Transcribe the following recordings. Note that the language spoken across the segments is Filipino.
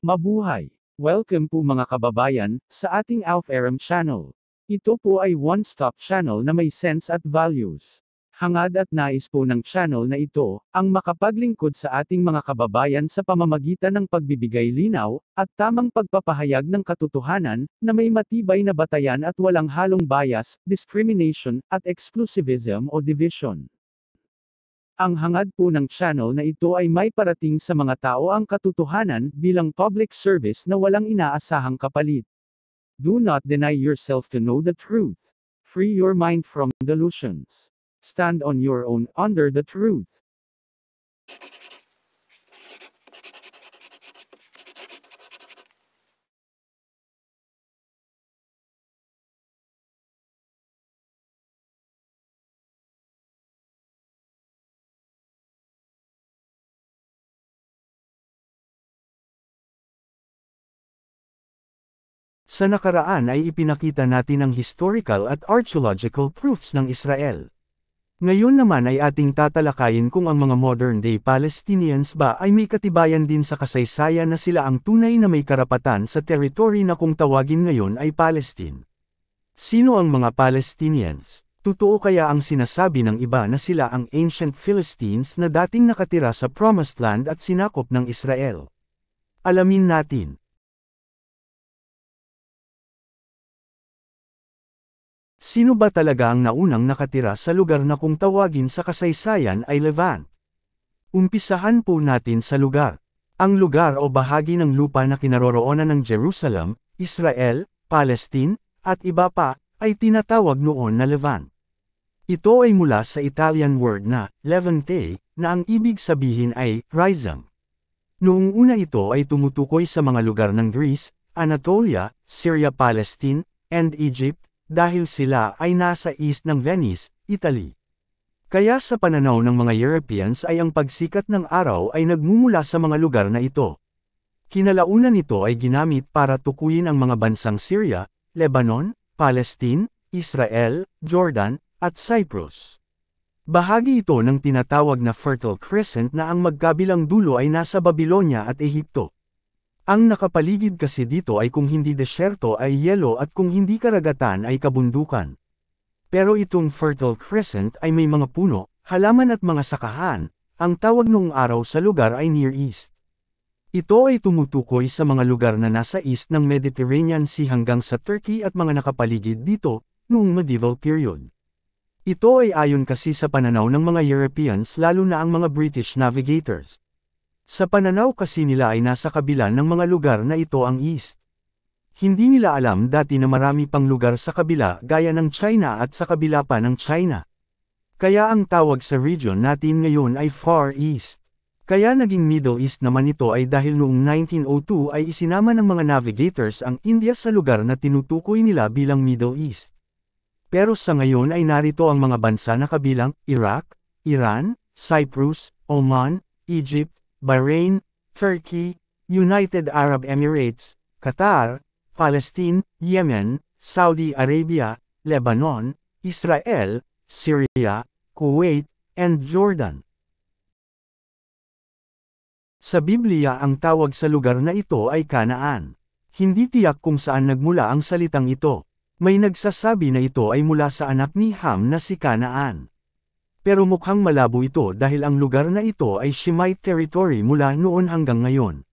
Mabuhay! Welcome po mga kababayan, sa ating Alf Aram channel. Ito po ay one-stop channel na may sense at values. Hangad at nais po ng channel na ito, ang makapaglingkod sa ating mga kababayan sa pamamagitan ng pagbibigay linaw, at tamang pagpapahayag ng katotohanan, na may matibay na batayan at walang halong bias, discrimination, at exclusivism o division. Ang hangad po ng channel na ito ay may parating sa mga tao ang katotohanan bilang public service na walang inaasahang kapalit. Do not deny yourself to know the truth. Free your mind from delusions. Stand on your own under the truth. Sa nakaraan ay ipinakita natin ang historical at archaeological proofs ng Israel. Ngayon naman ay ating tatalakayin kung ang mga modern-day Palestinians ba ay may katibayan din sa kasaysayan na sila ang tunay na may karapatan sa territory na kung tawagin ngayon ay Palestine. Sino ang mga Palestinians? Totoo kaya ang sinasabi ng iba na sila ang ancient Philistines na dating nakatira sa Promised Land at sinakop ng Israel? Alamin natin. Sino ba talaga ang naunang nakatira sa lugar na kung tawagin sa kasaysayan ay Levant? Umpisahan po natin sa lugar. Ang lugar o bahagi ng lupa na kinaroroonan ng Jerusalem, Israel, Palestine, at iba pa, ay tinatawag noon na Levant. Ito ay mula sa Italian word na Levante, na ang ibig sabihin ay rhizome. Noong una ito ay tumutukoy sa mga lugar ng Greece, Anatolia, Syria-Palestine, and Egypt, dahil sila ay nasa east ng Venice, Italy. Kaya sa pananaw ng mga Europeans ay ang pagsikat ng araw ay nagmumula sa mga lugar na ito. Kinalaunan nito ay ginamit para tukuyin ang mga bansang Syria, Lebanon, Palestine, Israel, Jordan, at Cyprus. Bahagi ito ng tinatawag na Fertile Crescent na ang magkabilang dulo ay nasa Babylonia at Ehipto. Ang nakapaligid kasi dito ay kung hindi desyerto ay yelo at kung hindi karagatan ay kabundukan. Pero itong Fertile Crescent ay may mga puno, halaman at mga sakahan, ang tawag noong araw sa lugar ay Near East. Ito ay tumutukoy sa mga lugar na nasa east ng Mediterranean Sea hanggang sa Turkey at mga nakapaligid dito, noong medieval period. Ito ay ayon kasi sa pananaw ng mga Europeans lalo na ang mga British navigators. Sa pananaw kasi nila ay nasa kabila ng mga lugar na ito ang East. Hindi nila alam dati na marami pang lugar sa kabila gaya ng China at sa kabila pa ng China. Kaya ang tawag sa region natin ngayon ay Far East. Kaya naging Middle East naman ito ay dahil noong 1902 ay isinama ng mga navigators ang India sa lugar na tinutukoy nila bilang Middle East. Pero sa ngayon ay narito ang mga bansa na kabilang Iraq, Iran, Cyprus, Oman, Egypt, Bahrain, Turkey, United Arab Emirates, Qatar, Palestine, Yemen, Saudi Arabia, Lebanon, Israel, Syria, Kuwait, and Jordan. Sa Biblia ang tawag sa lugar na ito ay Kanaan. Hindi tiyak kung saan nagmula ang salitang ito. May nagsasabi na ito ay mula sa anak ni Ham na si Kanaan. Pero mukhang malabo ito dahil ang lugar na ito ay Shemite territory mula noon hanggang ngayon.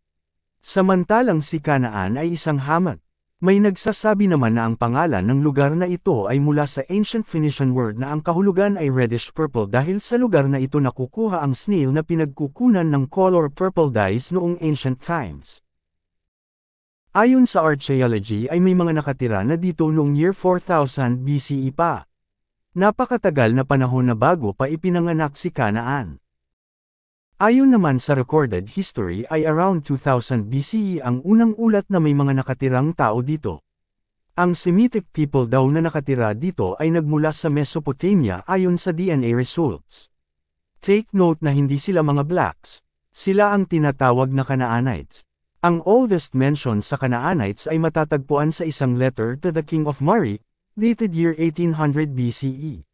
Samantalang si Kanaan ay isang Hamite. May nagsasabi naman na ang pangalan ng lugar na ito ay mula sa ancient Phoenician word na ang kahulugan ay reddish-purple dahil sa lugar na ito nakukuha ang snail na pinagkukunan ng color purple dyes noong ancient times. Ayon sa archaeology ay may mga nakatira na dito noong year 4000 BCE pa. Napakatagal na panahon na bago pa ipinanganak si Kanaan. Ayon naman sa recorded history ay around 2000 BCE ang unang ulat na may mga nakatirang tao dito. Ang Semitic people daw na nakatira dito ay nagmula sa Mesopotamia ayon sa DNA results. Take note na hindi sila mga blacks. Sila ang tinatawag na Canaanites. Ang oldest mention sa Canaanites ay matatagpuan sa isang letter to the King of Mari, dated year 1800 BCE.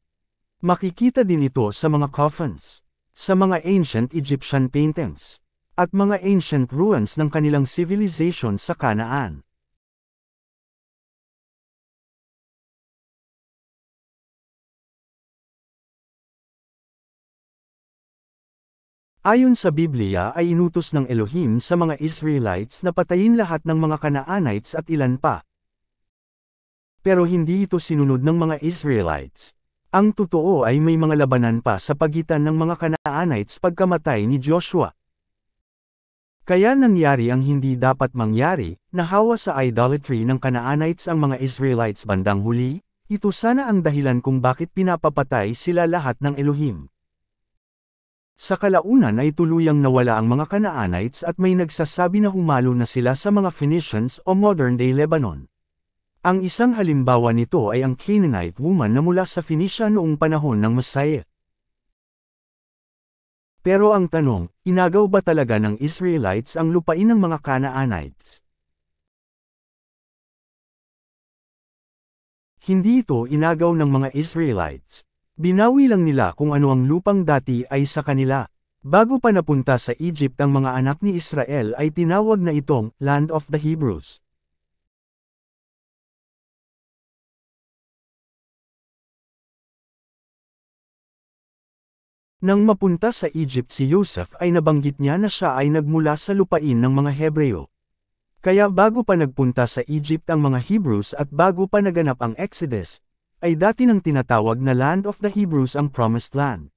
Makikita din ito sa mga coffins, sa mga ancient Egyptian paintings, at mga ancient ruins ng kanilang civilization sa Kanaan. Ayon sa Biblia ay inutos ng Elohim sa mga Israelites na patayin lahat ng mga Canaanites at ilan pa. Pero hindi ito sinunod ng mga Israelites. Ang totoo ay may mga labanan pa sa pagitan ng mga Canaanites pagkamatay ni Joshua. Kaya nangyari ang hindi dapat mangyari, nahawa sa idolatry ng Canaanites ang mga Israelites bandang huli, ito sana ang dahilan kung bakit pinapapatay sila lahat ng Elohim. Sa kalaunan ay tuluyang nawala ang mga Canaanites at may nagsasabi na humalo na sila sa mga Phoenicians o modern-day Lebanon. Ang isang halimbawa nito ay ang Canaanite woman na mula sa Phoenicia noong panahon ng Messiah. Pero ang tanong, inagaw ba talaga ng Israelites ang lupain ng mga Canaanites? Hindi ito inagaw ng mga Israelites. Binawi lang nila kung ano ang lupang dati ay sa kanila. Bago pa napunta sa Egypt ang mga anak ni Israel ay tinawag na itong Land of the Hebrews. Nang mapunta sa Egypt si Joseph ay nabanggit niya na siya ay nagmula sa lupain ng mga Hebreo. Kaya bago pa nagpunta sa Egypt ang mga Hebrews at bago pa naganap ang Exodus, ay dati nang tinatawag na Land of the Hebrews ang Promised Land.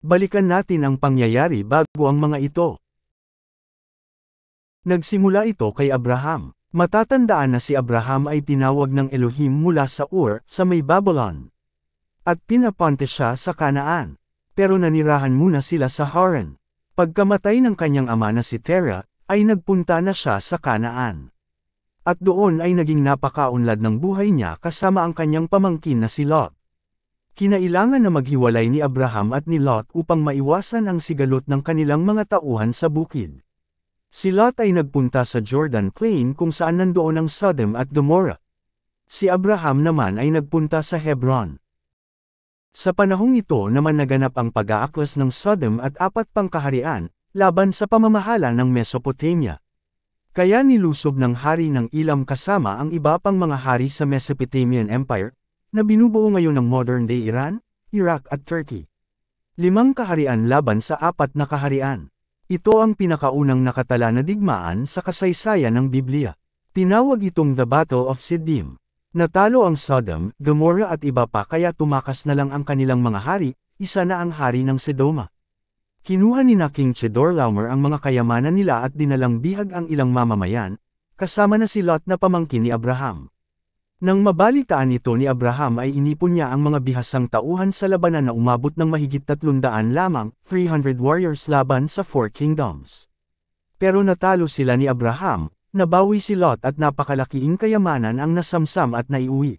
Balikan natin ang pangyayari bago ang mga ito. Nagsimula ito kay Abraham. Matatandaan na si Abraham ay tinawag ng Elohim mula sa Ur, sa may Babylon. At pinapunta siya sa Kanaan. Pero nanirahan muna sila sa Haran. Pagkamatay ng kanyang ama na si Terah, ay nagpunta na siya sa Kanaan. At doon ay naging napakaunlad ng buhay niya kasama ang kanyang pamangkin na si Lot. Kinailangan na maghiwalay ni Abraham at ni Lot upang maiwasan ang sigalot ng kanilang mga tauhan sa bukid. Si Lot ay nagpunta sa Jordan Plain kung saan nandoon ang Sodom at Gomorrah. Si Abraham naman ay nagpunta sa Hebron. Sa panahong ito naman naganap ang pag-aaklas ng Sodom at 4 pang kaharian, laban sa pamamahala ng Mesopotamia. Kaya nilusob ng hari ng Elam kasama ang iba pang mga hari sa Mesopotamian Empire, na binubuo ngayon ng modern-day Iran, Iraq at Turkey. 5 kaharian laban sa 4 na kaharian. Ito ang pinakaunang nakatala na digmaan sa kasaysayan ng Biblia. Tinawag itong The Battle of Siddim. Natalo ang Sodom, Gomorrah at iba pa kaya tumakas na lang ang kanilang mga hari, isa na ang hari ng Sodoma. Kinuha ni King Chedorlaomer ang mga kayamanan nila at dinalang bihag ang ilang mamamayan, kasama na si Lot na pamangkin ni Abraham. Nang mabalitaan ito ni Abraham ay inipon niya ang mga bihasang tauhan sa labanan na umabot ng mahigit 300 lamang, 300 warriors laban sa 4 kingdoms. Pero natalo sila ni Abraham, nabawi si Lot at napakalaking kayamanan ang nasamsam at naiuwi.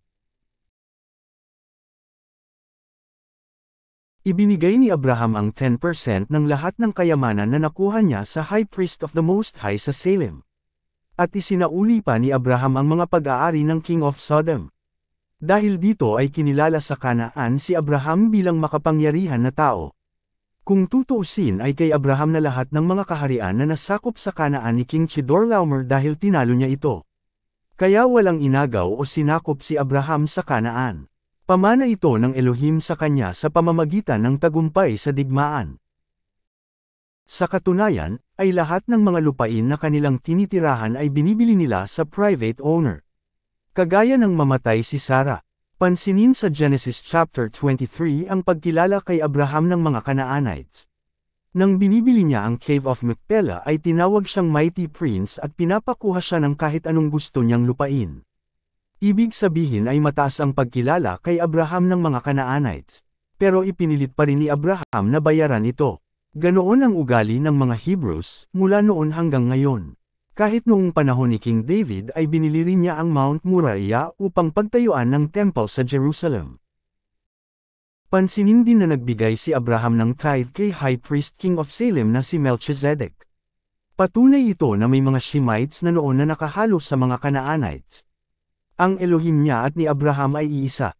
Ibinigay ni Abraham ang 10% ng lahat ng kayamanan na nakuha niya sa High Priest of the Most High sa Salem. At isinauli pa ni Abraham ang mga pag-aari ng King of Sodom. Dahil dito ay kinilala sa Kanaan si Abraham bilang makapangyarihan na tao. Kung tutuusin ay kay Abraham na lahat ng mga kaharian na nasakop sa Kanaan ni King Chedorlaomer dahil tinalo niya ito. Kaya walang inagaw o sinakop si Abraham sa Kanaan. Pamana ito ng Elohim sa kanya sa pamamagitan ng tagumpay sa digmaan. Sa katunayan, ay lahat ng mga lupain na kanilang tinitirahan ay binibili nila sa private owner. Kagaya ng mamatay si Sarah. Pansinin sa Genesis chapter 23 ang pagkilala kay Abraham ng mga Canaanites. Nang binibili niya ang Cave of Macpelah ay tinawag siyang Mighty Prince at pinapakuha siya ng kahit anong gusto niyang lupain. Ibig sabihin ay mataas ang pagkilala kay Abraham ng mga Canaanites. Pero ipinilit pa rin ni Abraham na bayaran ito. Ganoon ang ugali ng mga Hebrews, mula noon hanggang ngayon. Kahit noong panahon ni King David ay binili rin niya ang Mount Moriah upang pagtayuan ng temple sa Jerusalem. Pansinin din na nagbigay si Abraham ng tithe kay High Priest King of Salem na si Melchizedek. Patunay ito na may mga Shemites na noon na nakahalo sa mga Canaanites. Ang Elohim niya at ni Abraham ay iisa.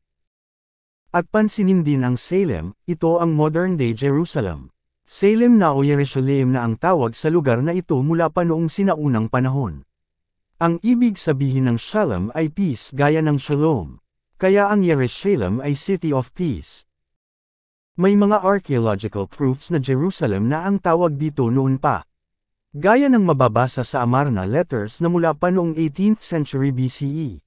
At pansinin din ang Salem, ito ang modern-day Jerusalem. Salem na o Jerusalem na ang tawag sa lugar na ito mula pa noong sinaunang panahon. Ang ibig sabihin ng Shalom ay peace gaya ng Shalom. Kaya ang Jerusalem ay City of Peace. May mga archaeological proofs na Jerusalem na ang tawag dito noon pa. Gaya ng mababasa sa Amarna letters na mula pa noong 18th century BCE.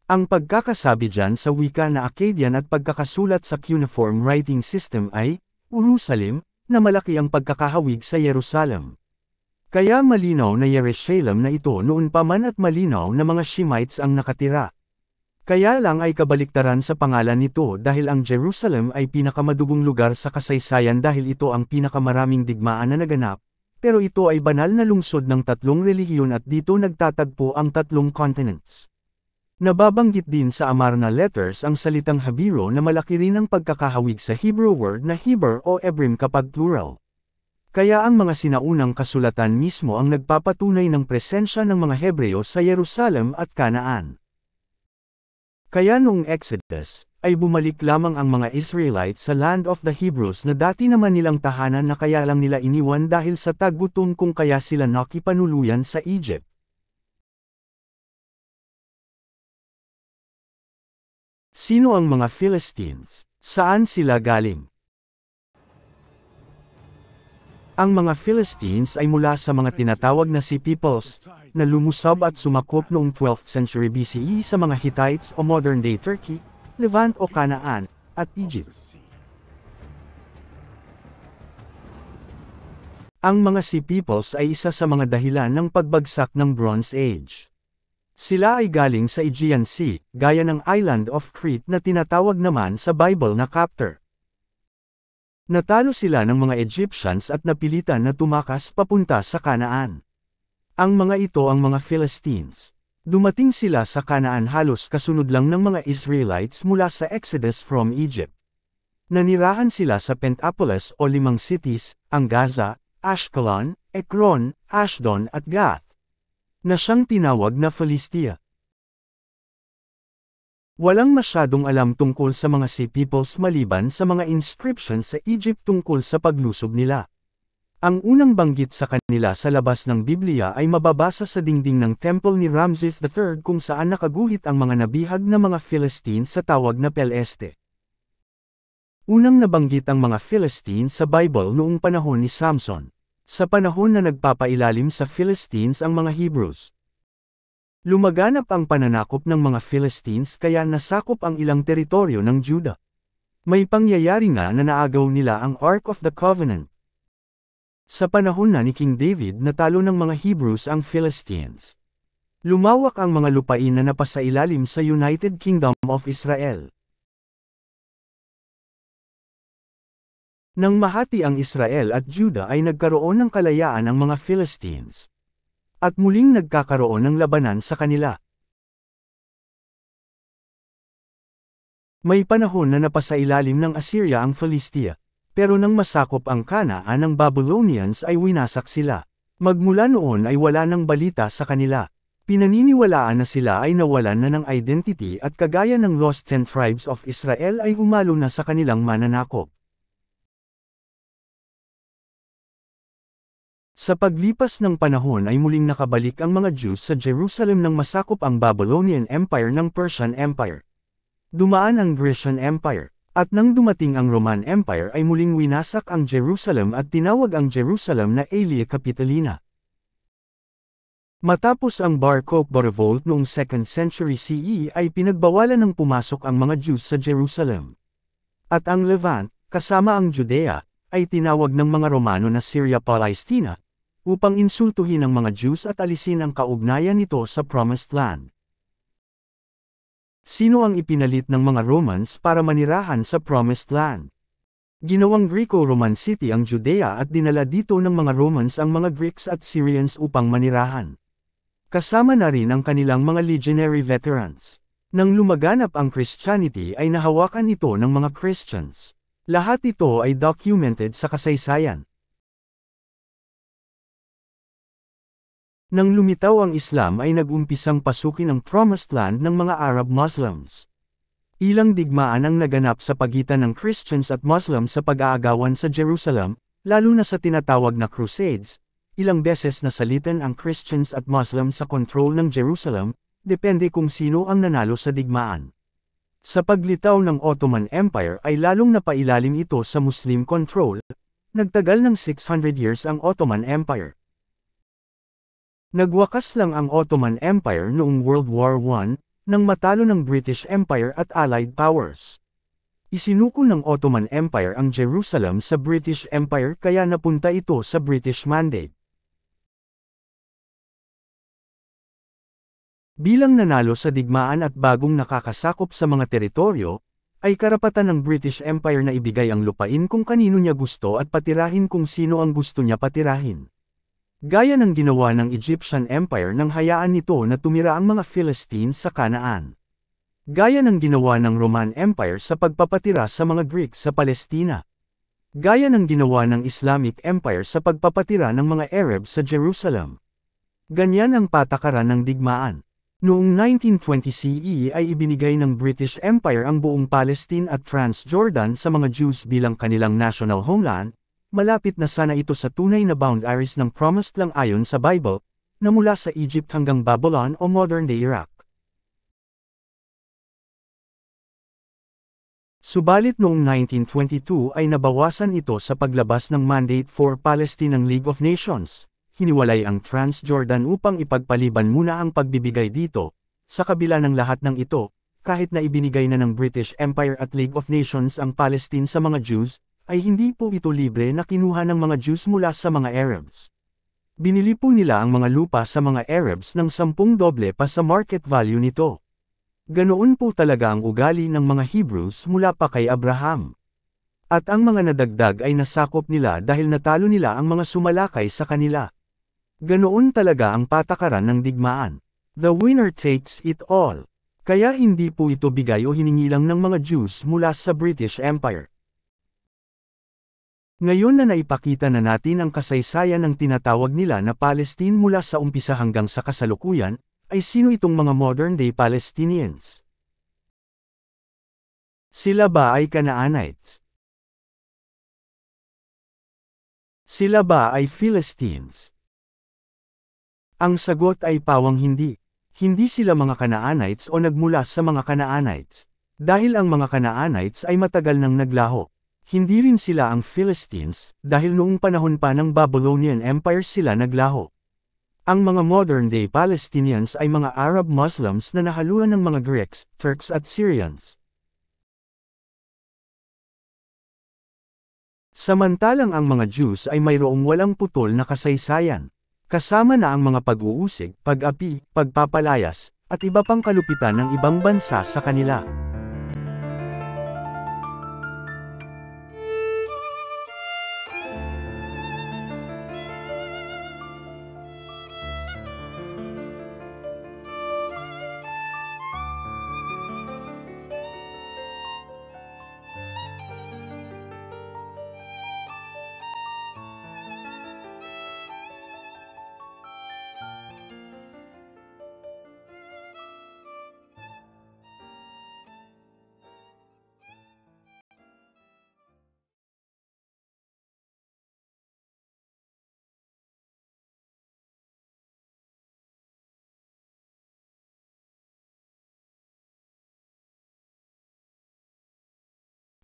Ang pagkakasabi dyan sa wika na Akkadian at pagkakasulat sa cuneiform writing system ay, Urusalim, na malaki ang pagkakahawig sa Jerusalem. Kaya malinaw na Jerusalem na ito noon pa man at malinaw na mga Shemites ang nakatira. Kaya lang ay kabaliktaran sa pangalan nito dahil ang Jerusalem ay pinakamadugong lugar sa kasaysayan dahil ito ang pinakamaraming digmaan na naganap, pero ito ay banal na lungsod ng tatlong relihiyon at dito nagtatagpo ang tatlong continents. Nababanggit din sa Amarna letters ang salitang Habiro na malaki rin ang pagkakahawig sa Hebrew word na Heber o Ebrim kapag plural. Kaya ang mga sinaunang kasulatan mismo ang nagpapatunay ng presensya ng mga Hebreo sa Jerusalem at Kanaan. Kaya noong Exodus, ay bumalik lamang ang mga Israelites sa land of the Hebrews na dati naman nilang tahanan na kaya lang nila iniwan dahil sa tagutom kung kaya sila nakipanuluyan sa Egypt. Sino ang mga Philistines? Saan sila galing? Ang mga Philistines ay mula sa mga tinatawag na Sea Peoples, na lumusab at sumakop noong 12th century BCE sa mga Hittites o modern-day Turkey, Levant o Canaan, at Egypt. Ang mga Sea Peoples ay isa sa mga dahilan ng pagbagsak ng Bronze Age. Sila ay galing sa Aegean Sea, gaya ng Island of Crete na tinatawag naman sa Bible na Captor. Natalo sila ng mga Egyptians at napilitan na tumakas papunta sa Kanaan. Ang mga ito ang mga Philistines. Dumating sila sa Kanaan halos kasunod lang ng mga Israelites mula sa Exodus from Egypt. Nanirahan sila sa Pentapolis o 5 cities, ang Gaza, Ashkelon, Ekron, Ashdod at Gath, na siyang tinawag na Philistia. Walang masyadong alam tungkol sa mga Sea Peoples maliban sa mga inscriptions sa Egypt tungkol sa paglusob nila. Ang unang banggit sa kanila sa labas ng Biblia ay mababasa sa dingding ng temple ni Ramses III kung saan nakaguhit ang mga nabihag na mga Philistines sa tawag na Peleste. Unang nabanggit ang mga Philistines sa Bible noong panahon ni Samson, sa panahon na nagpapailalim sa Philistines ang mga Hebrews. Lumaganap ang pananakop ng mga Philistines kaya nasakop ang ilang teritoryo ng Judah. May pangyayari nga na naagaw nila ang Ark of the Covenant. Sa panahon na ni King David natalo ng mga Hebrews ang Philistines. Lumawak ang mga lupain na napasailalim sa United Kingdom of Israel. Nang mahati ang Israel at Judah ay nagkaroon ng kalayaan ang mga Philistines. At muling nagkakaroon ng labanan sa kanila. May panahon na napasailalim ng Assyria ang Philistia, pero nang masakop ang Kanaan ng Babylonians ay winasak sila. Magmula noon ay wala nang balita sa kanila. Pinaniniwalaan na sila ay nawalan na ng identity at kagaya ng Lost 10 Tribes of Israel ay humalo na sa kanilang mananakop. Sa paglipas ng panahon ay muling nakabalik ang mga Jews sa Jerusalem nang masakop ang Babylonian Empire ng Persian Empire. Dumaan ang Grecian Empire, at nang dumating ang Roman Empire ay muling winasak ang Jerusalem at tinawag ang Jerusalem na Aelia Capitolina. Matapos ang Bar Kokhba Revolt noong 2nd century CE ay pinagbawalan ng pumasok ang mga Jews sa Jerusalem. At ang Levant, kasama ang Judea, ay tinawag ng mga Romano na Syria Palestina, upang insultuhin ang mga Jews at alisin ang kaugnayan nito sa Promised Land. Sino ang ipinalit ng mga Romans para manirahan sa Promised Land? Ginawang Greco-Roman city ang Judea at dinala dito ng mga Romans ang mga Greeks at Syrians upang manirahan. Kasama na rin ang kanilang mga legionary veterans. Nang lumaganap ang Christianity ay nahawakan ito ng mga Christians. Lahat ito ay documented sa kasaysayan. Nang lumitaw ang Islam ay nag-umpisang pasukin ang Promised Land ng mga Arab Muslims. Ilang digmaan ang naganap sa pagitan ng Christians at Muslims sa pag-aagawan sa Jerusalem, lalo na sa tinatawag na Crusades. Ilang beses nasalitan ang Christians at Muslims sa kontrol ng Jerusalem, depende kung sino ang nanalo sa digmaan. Sa paglitaw ng Ottoman Empire ay lalong napailalim ito sa Muslim control. Nagtagal ng 600 years ang Ottoman Empire. Nagwakas lang ang Ottoman Empire noong World War I, nang matalo ng British Empire at Allied powers. Isinuko ng Ottoman Empire ang Jerusalem sa British Empire kaya napunta ito sa British Mandate. Bilang nanalo sa digmaan at bagong nakakasakop sa mga teritoryo, ay karapatan ng British Empire na ibigay ang lupain kung kanino niya gusto at patirahin kung sino ang gusto niya patirahin. Gaya ng ginawa ng Egyptian Empire nang hayaan nito na tumira ang mga Philistines sa Canaan. Gaya ng ginawa ng Roman Empire sa pagpapatira sa mga Greek sa Palestina. Gaya ng ginawa ng Islamic Empire sa pagpapatira ng mga Arab sa Jerusalem. Ganyan ang patakaran ng digmaan. Noong 1920 CE ay ibinigay ng British Empire ang buong Palestine at Transjordan sa mga Jews bilang kanilang national homeland. Malapit na sana ito sa tunay na boundaries ng Promised Land ayon sa Bible, na mula sa Egypt hanggang Babylon o modern-day Iraq. Subalit noong 1922 ay nabawasan ito sa paglabas ng Mandate for Palestine ng League of Nations. Hiniwalay ang Transjordan upang ipagpaliban muna ang pagbibigay dito. Sa kabila ng lahat ng ito, kahit na ibinigay na ng British Empire at League of Nations ang Palestine sa mga Jews, ay hindi po ito libre na kinuha ng mga Jews mula sa mga Arabs. Binili po nila ang mga lupa sa mga Arabs ng 10 doble pa sa market value nito. Ganoon po talaga ang ugali ng mga Hebrews mula pa kay Abraham. At ang mga nadagdag ay nasakop nila dahil natalo nila ang mga sumalakay sa kanila. Ganoon talaga ang patakaran ng digmaan. The winner takes it all. Kaya hindi po ito bigay o hiningi lang ng mga Jews mula sa British Empire. Ngayon na naipakita na natin ang kasaysayan ng tinatawag nila na Palestine mula sa umpisa hanggang sa kasalukuyan, ay sino itong mga modern-day Palestinians? Sila ba ay Canaanites? Sila ba ay Philistines? Ang sagot ay pawang hindi. Hindi sila mga Canaanites o nagmula sa mga Canaanites. Dahil ang mga Canaanites ay matagal nang naglaho. Hindi rin sila ang Philistines, dahil noong panahon pa ng Babylonian Empire sila naglaho. Ang mga modern-day Palestinians ay mga Arab Muslims na nahaluan ng mga Greeks, Turks at Syrians. Samantalang ang mga Jews ay mayroong walang putol na kasaysayan. Kasama na ang mga pag-uusig, pag-api, pagpapalayas, at iba pang kalupitan ng ibang bansa sa kanila.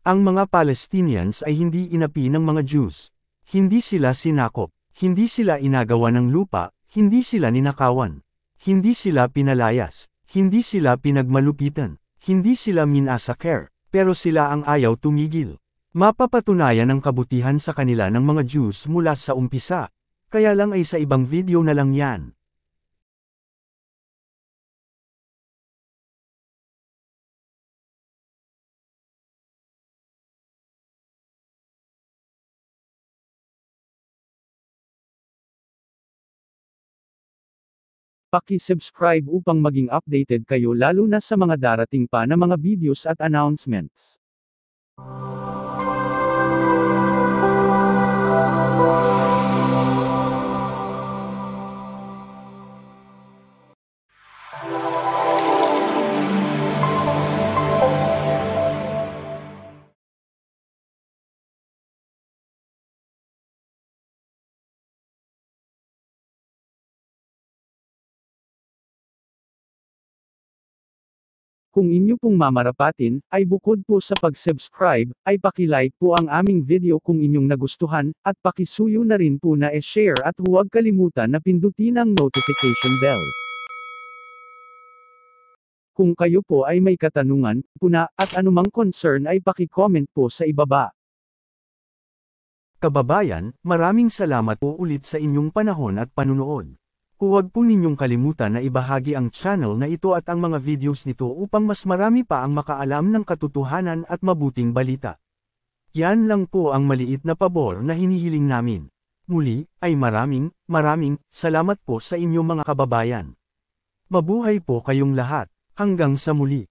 Ang mga Palestinians ay hindi inapi ng mga Jews. Hindi sila sinakop. Hindi sila inagawa ng lupa, hindi sila ninakawan. Hindi sila pinalayas. Hindi sila pinagmalupitan. Hindi sila minasaker. Pero sila ang ayaw tumigil. Mapapatunayan ang kabutihan sa kanila ng mga Jews mula sa umpisa. Kaya lang ay sa ibang video na lang yan. Paki-subscribe upang maging updated kayo lalo na sa mga darating pa na mga videos at announcements. Kung inyo pong mamarapatin, ay bukod po sa pag-subscribe, ay paki-like po ang aming video kung inyong nagustuhan, at pakisuyo na rin po na e-share at huwag kalimutan na pindutin ang notification bell. Kung kayo po ay may katanungan, puna, at anumang concern ay paki-comment po sa ibaba. Kababayan, maraming salamat po ulit sa inyong panahon at panunood. Huwag po ninyong kalimutan na ibahagi ang channel na ito at ang mga videos nito upang mas marami pa ang makaalam ng katotohanan at mabuting balita. Yan lang po ang maliit na pabor na hinihiling namin. Muli, ay maraming salamat po sa inyong mga kababayan. Mabuhay po kayong lahat, hanggang sa muli.